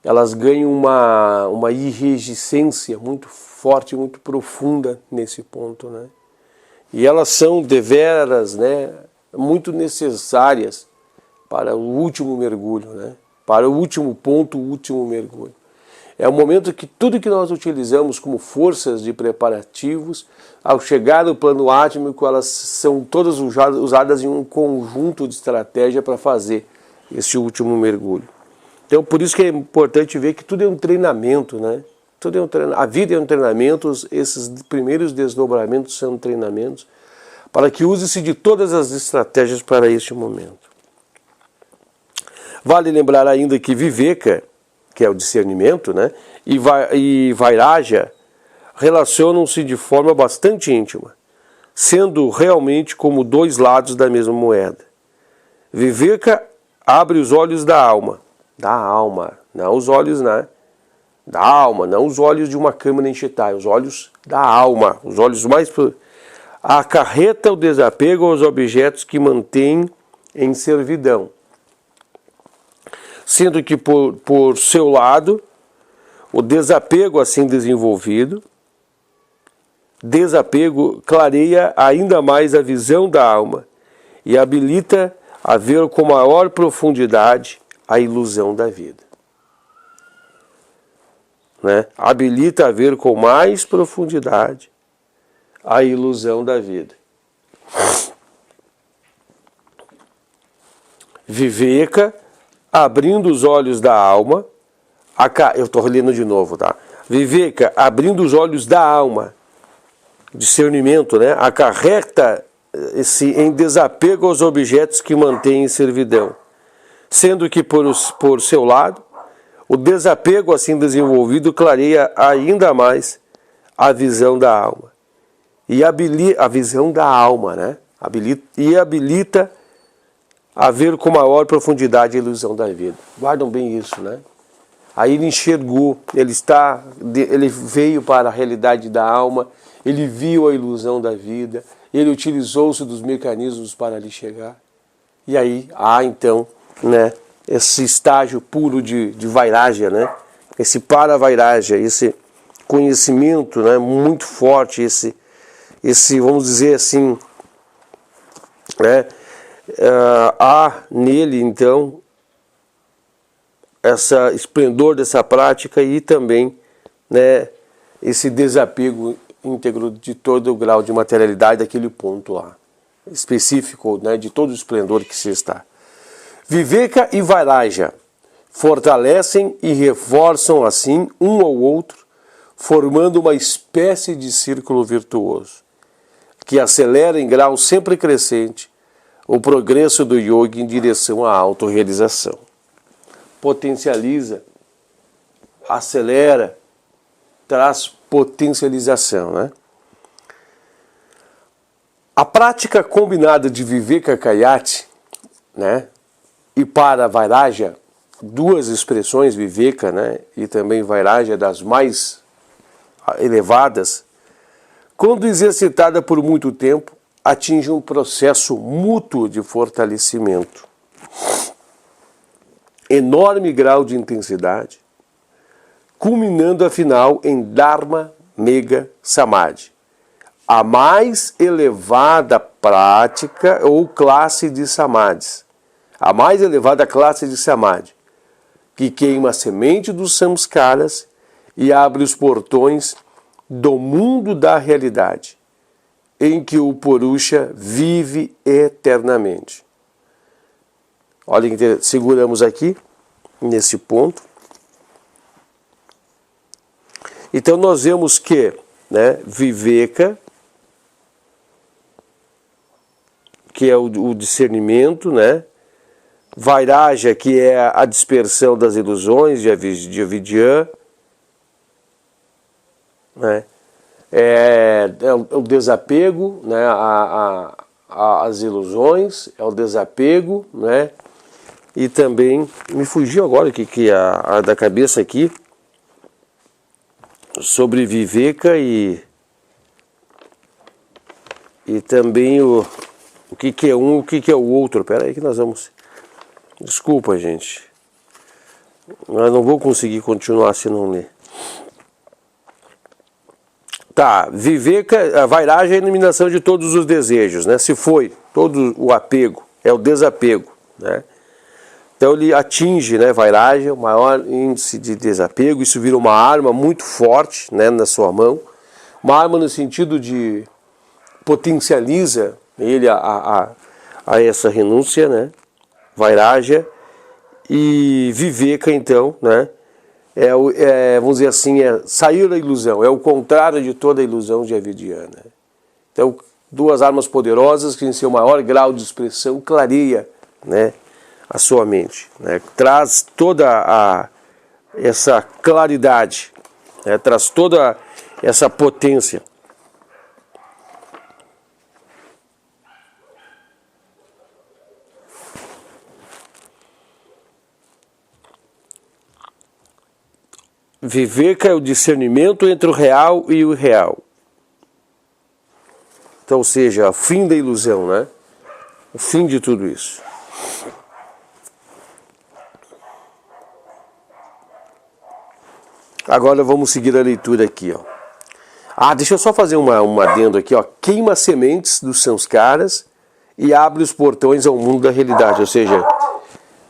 [SPEAKER 1] elas ganham uma enrijecência muito forte, muito profunda nesse ponto, né? E elas são deveras, né, muito necessárias para o último mergulho, né? Para o último ponto, o último mergulho. É o momento que tudo que nós utilizamos como forças de preparativos, ao chegar no plano átmico, elas são todas usadas em um conjunto de estratégia para fazer esse último mergulho. Então, por isso que é importante ver que tudo é um treinamento, né? Tudo é um treinamento. A vida é um treinamento, esses primeiros desdobramentos são treinamentos, para que use-se de todas as estratégias para este momento. Vale lembrar ainda que Viveka, que é o discernimento, né, e Vairagya relacionam-se de forma bastante íntima, sendo realmente como dois lados da mesma moeda. Viveka abre os olhos da alma, não os olhos, né, da alma, não os olhos de uma câmara enxetai, os olhos da alma, os olhos mais... Acarreta o desapego aos objetos que mantém em servidão, sendo que por seu lado, o desapego assim desenvolvido, desapego clareia ainda mais a visão da alma e habilita a ver com maior profundidade a ilusão da vida. Né? Habilita a ver com mais profundidade a ilusão da vida. Viveka, abrindo os olhos da alma, eu estou lendo de novo, tá? Viveka, abrindo os olhos da alma, discernimento, né? Acarreta-se em desapego aos objetos que mantêm em servidão, sendo que por seu lado, o desapego assim desenvolvido clareia ainda mais a visão da alma. E a visão da alma, né? Habilita a ver com maior profundidade a ilusão da vida. Guardam bem isso, né? Aí ele enxergou, ele veio para a realidade da alma, ele viu a ilusão da vida, ele utilizou-se dos mecanismos para ali chegar. E aí há então, né, esse estágio puro de Vairagya, né? Esse para-Vairagya, esse conhecimento, né, muito forte, esse, vamos dizer assim, né, há nele então esse esplendor dessa prática e também, né, esse desapego íntegro de todo o grau de materialidade daquele ponto lá, específico, né, de todo o esplendor que se está. Viveka e Vairagya fortalecem e reforçam assim um ao outro, formando uma espécie de círculo virtuoso, que acelera em grau sempre crescente o progresso do yoga em direção à autorrealização. Potencializa, acelera, traz potencialização, né? A prática combinada de Viveka Kayati, né, e para Vairagya, duas expressões, Viveka, né, e também Vairagya, das mais elevadas, quando exercitada por muito tempo, atinge um processo mútuo de fortalecimento. Enorme grau de intensidade, culminando afinal em Dharma Mega Samadhi, a mais elevada prática ou classe de Samadhis, a mais elevada classe de Samadhi, que queima a semente dos samskaras e abre os portões do mundo da realidade, em que o Purusha vive eternamente. Olha que seguramos aqui, nesse ponto. Então nós vemos que, né, Viveka, que é o discernimento, né, Vairagya, que é a dispersão das ilusões de Avidya, né, é o desapego, né, as ilusões, é o desapego, né, e também, me fugiu agora que da cabeça aqui, sobre Viveka e também o que é um, o que é o outro. Espera aí que nós vamos... Desculpa, gente. Eu não vou conseguir continuar se não ler. Tá, Viveka, a Vairagya é a eliminação de todos os desejos, né? Se foi todo o apego, é o desapego, né? Então ele atinge, né, Vairagya, o maior índice de desapego. Isso vira uma arma muito forte, né, na sua mão. Uma arma no sentido de potencializa ele a essa renúncia, né? Vairagya. E Viveka, então, né? Vamos dizer assim, é sair da ilusão, é o contrário de toda a ilusão javidiana. Então, duas armas poderosas que em seu maior grau de expressão clareia, né, a sua mente, né, traz toda essa claridade, né, traz toda essa potência. Viveka é o discernimento entre o real e o irreal. Então, ou seja, o fim da ilusão, né? O fim de tudo isso. Agora vamos seguir a leitura aqui, ó. Deixa eu só fazer um adendo aqui, ó. Queima sementes dos samskaras e abre os portões ao mundo da realidade. Ou seja,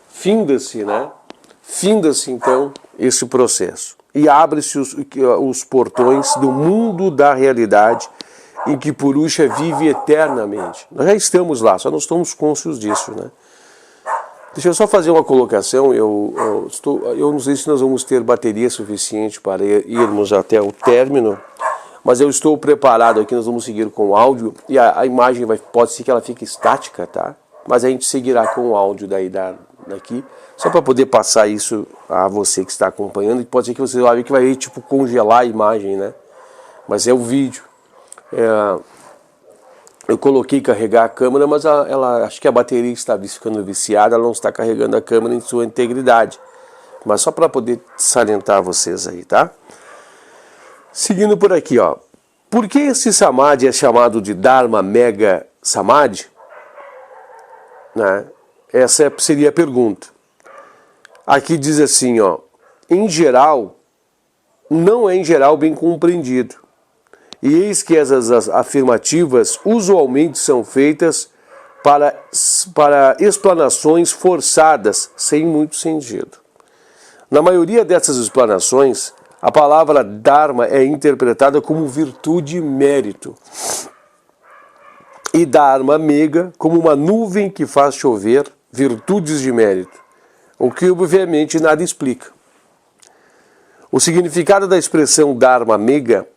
[SPEAKER 1] finda-se, né? Finda-se, então, esse processo. E abre-se os portões do mundo da realidade em que Purusha vive eternamente. Nós já estamos lá, só não estamos cônscios disso, né? Deixa eu só fazer uma colocação. Eu não sei se nós vamos ter bateria suficiente para irmos até o término, mas eu estou preparado aqui, nós vamos seguir com o áudio, e a imagem pode ser que ela fique estática, tá? Mas a gente seguirá com o áudio daqui, só para poder passar isso a você que está acompanhando, e pode ser que você vai ver que vai tipo congelar a imagem, né? Mas é o vídeo. Eu coloquei carregar a câmera, mas acho que a bateria está ficando viciada, ela não está carregando a câmera em sua integridade. Mas só para poder salientar vocês aí, tá? Seguindo por aqui, ó. Por que esse samadhi é chamado de Dharma Mega Samadhi? Né? Essa seria a pergunta. Aqui diz assim, ó. Em geral, não é em geral bem compreendido. E eis que essas afirmativas usualmente são feitas para explanações forçadas, sem muito sentido. Na maioria dessas explanações, a palavra Dharma é interpretada como virtude e mérito. E Dharma Mega como uma nuvem que faz chover virtudes de mérito, o que obviamente nada explica. O significado da expressão Dharma Mega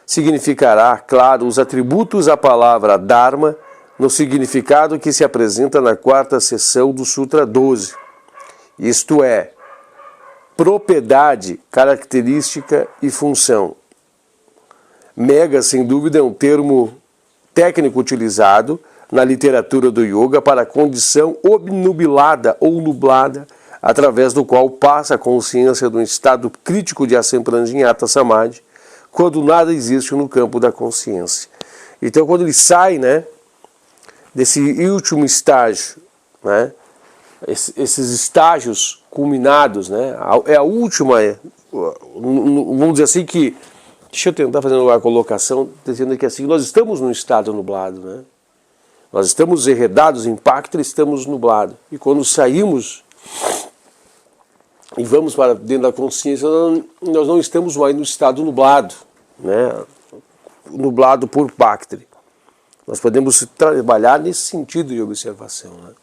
[SPEAKER 1] significará, claro, os atributos à palavra Dharma no significado que se apresenta na quarta seção do Sutra 12. Isto é, propriedade, característica e função. Mega, sem dúvida, é um termo técnico utilizado na literatura do yoga para a condição obnubilada ou nublada através do qual passa a consciência de um estado crítico de Asamprajñata Samadhi, quando nada existe no campo da consciência. Então, quando ele sai, né, desse último estágio, né, esses estágios culminados, né, é a última, vamos dizer assim que, deixa eu tentar fazer uma colocação, dizendo que assim, nós estamos num estado nublado, né, nós estamos enredados em pacto, estamos nublados, e quando saímos e vamos para dentro da consciência, nós não estamos mais no estado nublado, né? Nublado por Bhaktri. Nós podemos trabalhar nesse sentido de observação, né?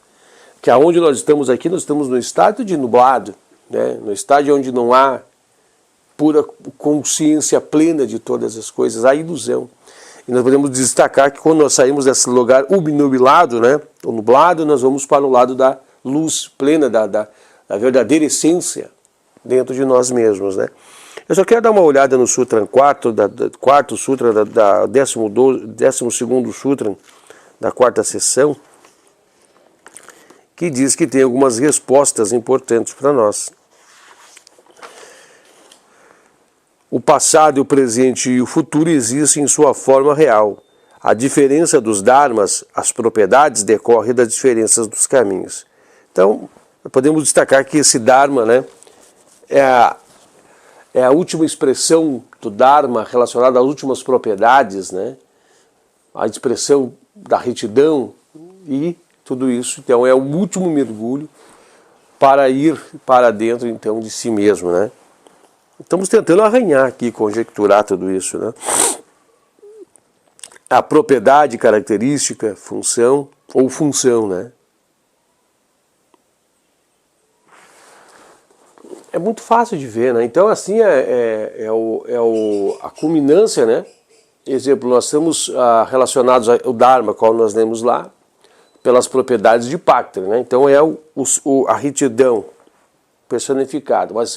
[SPEAKER 1] Que aonde nós estamos aqui, nós estamos no estado de nublado, né? No estado onde não há pura consciência plena de todas as coisas, há ilusão. E nós podemos destacar que quando nós saímos desse lugar obnubilado, né? O nublado, nós vamos para o lado da luz plena, da verdadeira essência dentro de nós mesmos, né? Eu só quero dar uma olhada no Sutra 4, quarto Sutra, da 12º Sutra, da quarta sessão, que diz que tem algumas respostas importantes para nós. o passado, o presente e o futuro existem em sua forma real. A diferença dos dharmas, as propriedades, decorre das diferenças dos caminhos. Então, podemos destacar que esse dharma, né, é a última expressão do dharma relacionada às últimas propriedades, né, a expressão da retidão e tudo isso. Então, é o último mergulho para ir para dentro, então, de si mesmo, né. Estamos tentando arranhar aqui, conjecturar tudo isso, né. A propriedade, característica, função ou função, né? É muito fácil de ver, né? Então, assim, a culminância, né? Exemplo, nós estamos relacionados ao Dharma, qual nós lemos lá, pelas propriedades de Páktara, né? Então, é a retidão personificada, mas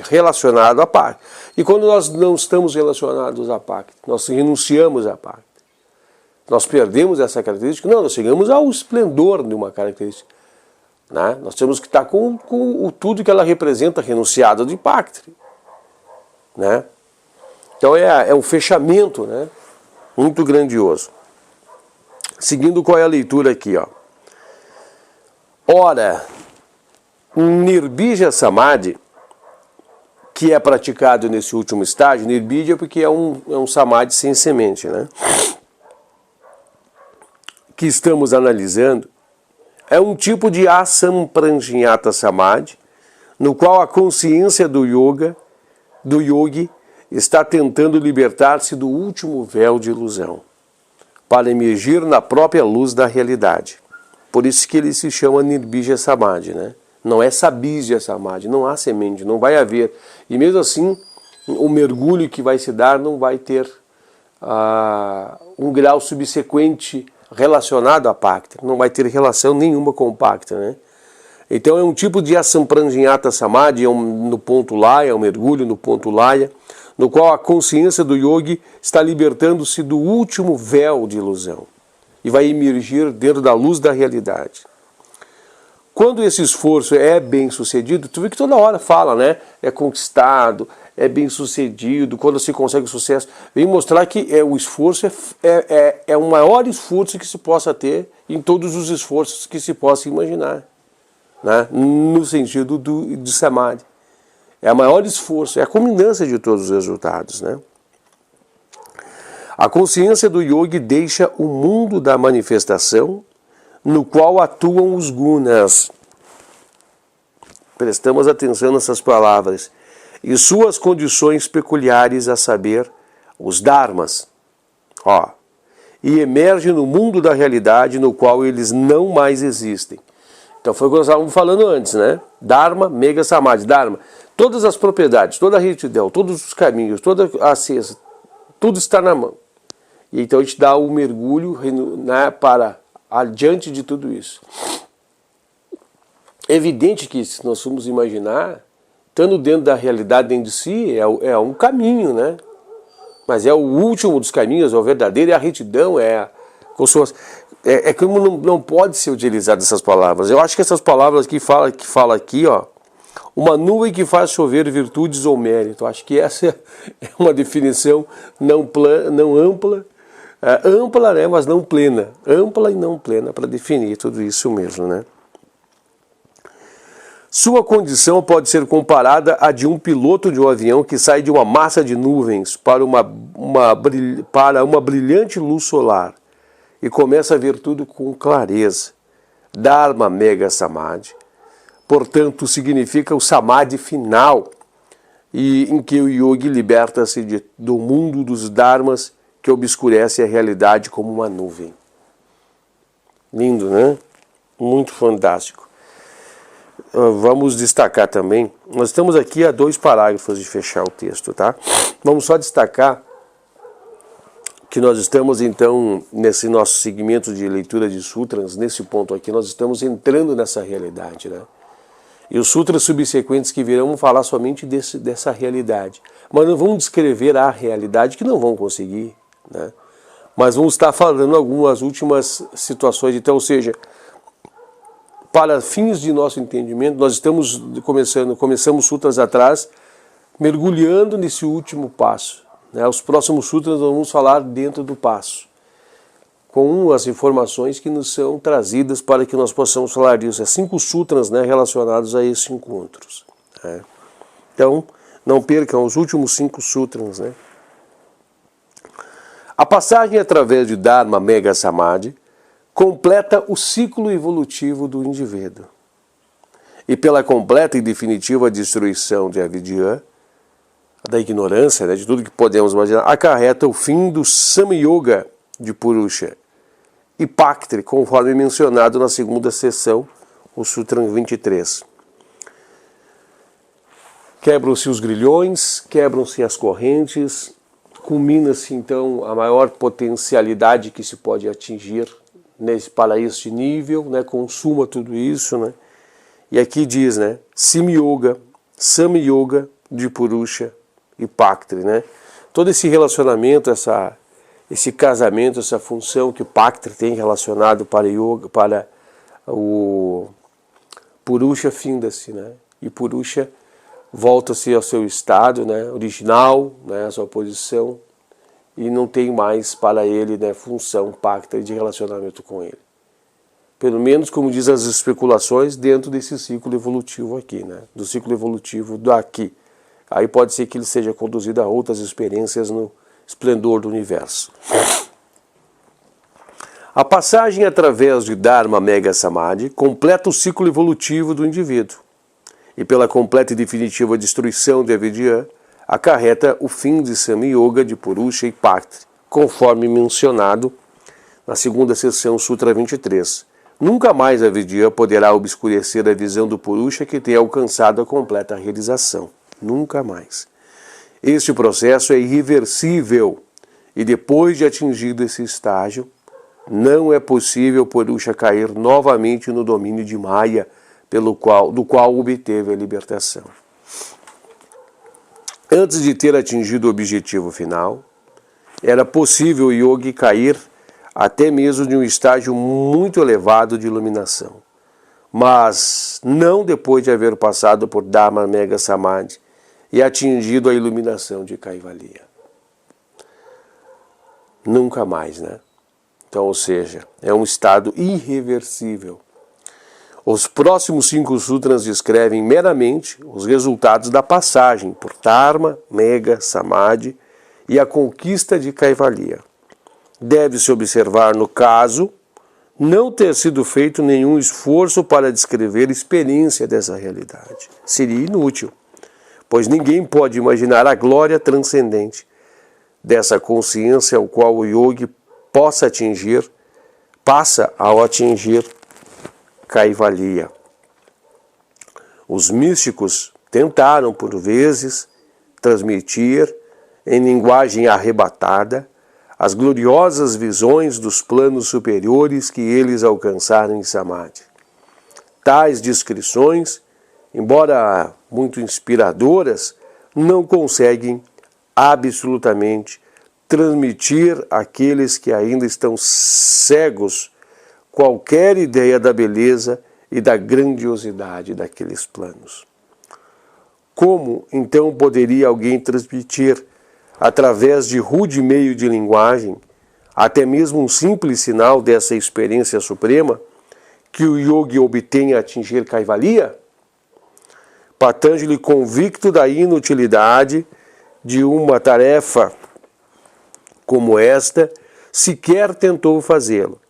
[SPEAKER 1] relacionado a Páktara. E quando nós não estamos relacionados a Páktara, nós renunciamos a Páktara. Nós perdemos essa característica? Não, nós chegamos ao esplendor de uma característica. Né? Nós temos que estar com tudo que ela representa, renunciado de Páktara. Né? Então é um fechamento, né, muito grandioso. Seguindo, qual é a leitura aqui? Ó. Ora, Nirbija Samadhi, que é praticado nesse último estágio, Nirbija porque é um Samadhi sem semente, né? Que estamos analisando, é um tipo de Asampranjñata Samadhi, no qual a consciência do yogi, está tentando libertar-se do último véu de ilusão, para emergir na própria luz da realidade. Por isso que ele se chama Nirbija Samadhi, né? Não é Sabija Samadhi, não há semente, não vai haver. E mesmo assim, o mergulho que vai se dar não vai ter um grau subsequente relacionado a Páktara, não vai ter relação nenhuma com o Páktara, né? Então é um tipo de Asampranjñata Samadhi, no ponto Laya, é um mergulho no ponto Laya, no qual a consciência do yogi está libertando-se do último véu de ilusão e vai emergir dentro da luz da realidade. Quando esse esforço é bem sucedido, tu vê que toda hora fala, né? É conquistado, é bem sucedido, quando se consegue sucesso, vem mostrar que o esforço é o maior esforço que se possa ter em todos os esforços que se possa imaginar, né? No sentido de Samadhi. É o maior esforço, é a culminância de todos os resultados, né? A consciência do yogi deixa o mundo da manifestação no qual atuam os gunas. Prestamos atenção nessas palavras. E suas condições peculiares, a saber, os dharmas. Ó, e emerge no mundo da realidade no qual eles não mais existem. Então foi o que nós estávamos falando antes, né? Dharma, Mega Samadhi, Dharma. Todas as propriedades, toda a retidão, todos os caminhos, toda a ciência, tudo está na mão. E então a gente dá o mergulho, né, para adiante de tudo isso. É evidente que, se nós formos imaginar, estando dentro da realidade dentro de si, é um caminho, né? Mas é o último dos caminhos, é o verdadeiro, é a retidão, como não pode ser utilizado essas palavras. Eu acho que essas palavras que fala aqui, ó, uma nuvem que faz chover virtudes ou mérito. Eu acho que essa é uma definição não ampla, ampla, né, mas não plena. Ampla e não plena para definir tudo isso mesmo, né? Sua condição pode ser comparada à de um piloto de um avião que sai de uma massa de nuvens para uma brilhante luz solar e começa a ver tudo com clareza. Dharma Mega Samadhi, portanto, significa o Samadhi final, e em que o yogi liberta-se do mundo dos dharmas que obscurece a realidade como uma nuvem. Lindo, né? Muito fantástico. Vamos destacar também, nós estamos aqui a 2 parágrafos de fechar o texto, tá? Vamos só destacar que nós estamos então, nesse nosso segmento de leitura de sutras, nesse ponto aqui, nós estamos entrando nessa realidade, né? E os sutras subsequentes que virão vão falar somente dessa realidade. Mas não vão descrever a realidade, que não vão conseguir, né? Mas vamos estar falando algumas últimas situações, então, ou seja, para fins de nosso entendimento, nós estamos começamos sutras atrás, mergulhando nesse último passo. Né? Os próximos sutras nós vamos falar dentro do passo, com as informações que nos são trazidas para que nós possamos falar disso. É 5 sutras, né, relacionados a esses encontros. Né? Então, não percam os últimos 5 sutras. Né? A passagem através de Dharma Mega Samadhi completa o ciclo evolutivo do indivíduo. E pela completa e definitiva destruição de avidya, da ignorância, né, de tudo que podemos imaginar, acarreta o fim do Samyoga de Purusha e Paktri, conforme mencionado na segunda seção, o Sutra 23. Quebram-se os grilhões, quebram-se as correntes, culmina-se então a maior potencialidade que se pode atingir para este nível, né, consuma tudo isso, né? E aqui diz, né, Simyoga, Samyoga de Purusha e Paktri, né? Todo esse relacionamento, esse casamento, essa função que o Paktri tem relacionado para yoga, para o Purusha finda-se, né? E Purusha volta-se ao seu estado, né, original, né, a sua posição, e não tem mais para ele, né, função Paktri de relacionamento com ele. Pelo menos, como diz as especulações, dentro desse ciclo evolutivo aqui, né, do ciclo evolutivo daqui. Aí pode ser que ele seja conduzido a outras experiências no esplendor do universo. A passagem através de Dharma Mega Samadhi completa o ciclo evolutivo do indivíduo. E pela completa e definitiva destruição de avidya, acarreta o fim de Samyoga de Purusha e Paktri, conforme mencionado na segunda seção Sutra 23. Nunca mais a avidya poderá obscurecer a visão do Purusha que tem alcançado a completa realização. Nunca mais. Este processo é irreversível e depois de atingido esse estágio, não é possível Purusha cair novamente no domínio de Maya, do qual obteve a libertação. Antes de ter atingido o objetivo final, era possível o yogi cair até mesmo de um estágio muito elevado de iluminação, mas não depois de haver passado por Dharma Mega Samadhi e atingido a iluminação de Kaivalya. Nunca mais, né? Então, ou seja, é um estado irreversível. Os próximos 5 sutras descrevem meramente os resultados da passagem por Dharma Mega Samadhi e a conquista de Kaivalya. Deve-se observar, no caso, não ter sido feito nenhum esforço para descrever a experiência dessa realidade. Seria inútil, pois ninguém pode imaginar a glória transcendente dessa consciência ao qual o yogi passa ao atingir Kaivalya. Os místicos tentaram, por vezes, transmitir, em linguagem arrebatada, as gloriosas visões dos planos superiores que eles alcançaram em Samadhi. Tais descrições, embora muito inspiradoras, não conseguem absolutamente transmitir àqueles que ainda estão cegos qualquer ideia da beleza e da grandiosidade daqueles planos. Como, então, poderia alguém transmitir, através de rude meio de linguagem, até mesmo um simples sinal dessa experiência suprema, que o yogi obtém a atingir Kaivalya? Patanjali, convicto da inutilidade de uma tarefa como esta, sequer tentou fazê-lo.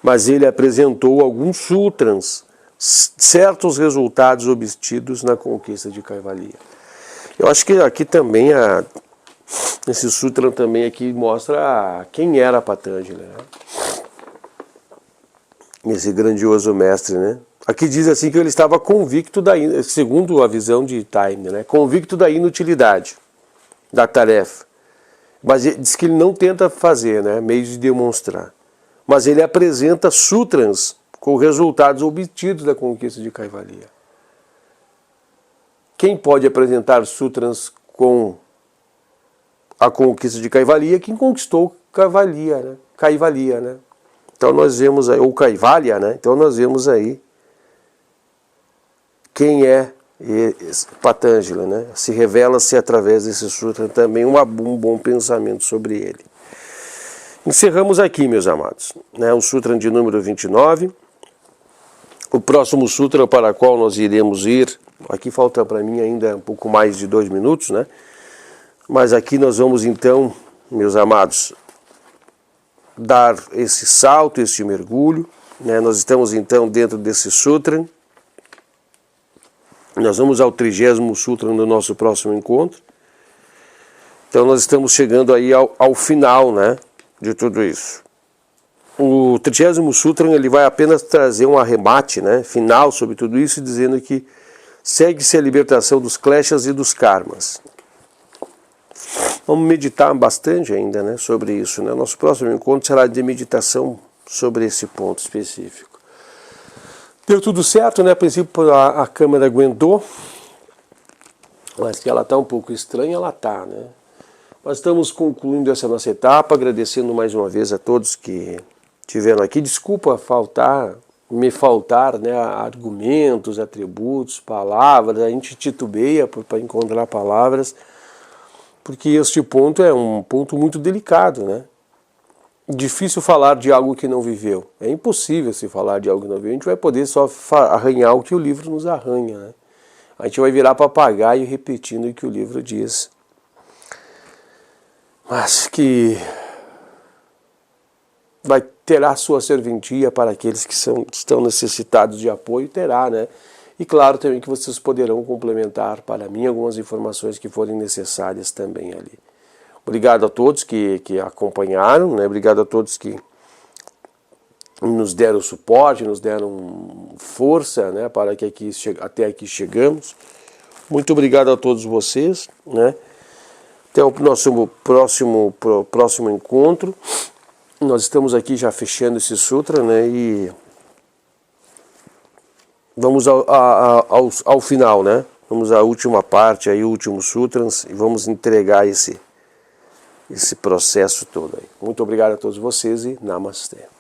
[SPEAKER 1] Mas ele apresentou alguns sutras, certos resultados obtidos na conquista de Kaivalya. Eu acho que aqui também, esse sutra também aqui mostra quem era Patanjali, né? Esse grandioso mestre, né? Aqui diz assim que ele estava convicto segundo a visão de Time, né? Convicto da inutilidade da tarefa. Mas ele diz que ele não tenta fazer, né? Meio de demonstrar. Mas ele apresenta sutras com resultados obtidos da conquista de Kaivalya. Quem pode apresentar sutras com a conquista de Kaivalya? Quem conquistou Kaivalya, né? Kaivalya, né? Então nós vemos aí, ou Kaivalya, né? Então nós vemos aí quem é e Patanjali, né? Se revela-se através desse sutra também um bom pensamento sobre ele. Encerramos aqui, meus amados, né? O sutra de número 29. O próximo sutra para o qual nós iremos ir, aqui falta para mim ainda um pouco mais de 2 minutos, né? Mas aqui nós vamos então, meus amados, dar esse salto, esse mergulho, né? Nós estamos então dentro desse sutra. Nós vamos ao 30º sutra no nosso próximo encontro. Então nós estamos chegando aí ao final, né, de tudo isso. O 30º sutra ele vai apenas trazer um arremate, né, final sobre tudo isso, dizendo que segue-se a libertação dos kleshas e dos karmas. Vamos meditar bastante ainda, né, sobre isso, né? Nosso próximo encontro será de meditação sobre esse ponto específico. Deu tudo certo, né? A princípio a câmera aguentou, mas que ela está um pouco estranha, ela está, né? Nós estamos concluindo essa nossa etapa, agradecendo mais uma vez a todos que estiveram aqui. Desculpa me faltar, né, argumentos, atributos, palavras, a gente titubeia para encontrar palavras, porque este ponto é um ponto muito delicado, né? Difícil falar de algo que não viveu. É impossível se falar de algo que não viveu. A gente vai poder só arranhar o que o livro nos arranha, né? A gente vai virar papagaio repetindo o que o livro diz. Mas que terá sua serventia para aqueles que estão necessitados de apoio, terá, né? E claro também que vocês poderão complementar para mim algumas informações que forem necessárias também ali. Obrigado a todos que acompanharam, né? Obrigado a todos que nos deram suporte, nos deram força, né? Para que até aqui chegamos. Muito obrigado a todos vocês, né? Até o nosso próximo encontro. Nós estamos aqui já fechando esse sutra, né? E vamos ao final, né? Vamos à última parte, aí, o último sutras, e vamos entregar esse processo todo aí. Muito obrigado a todos vocês e Namastê.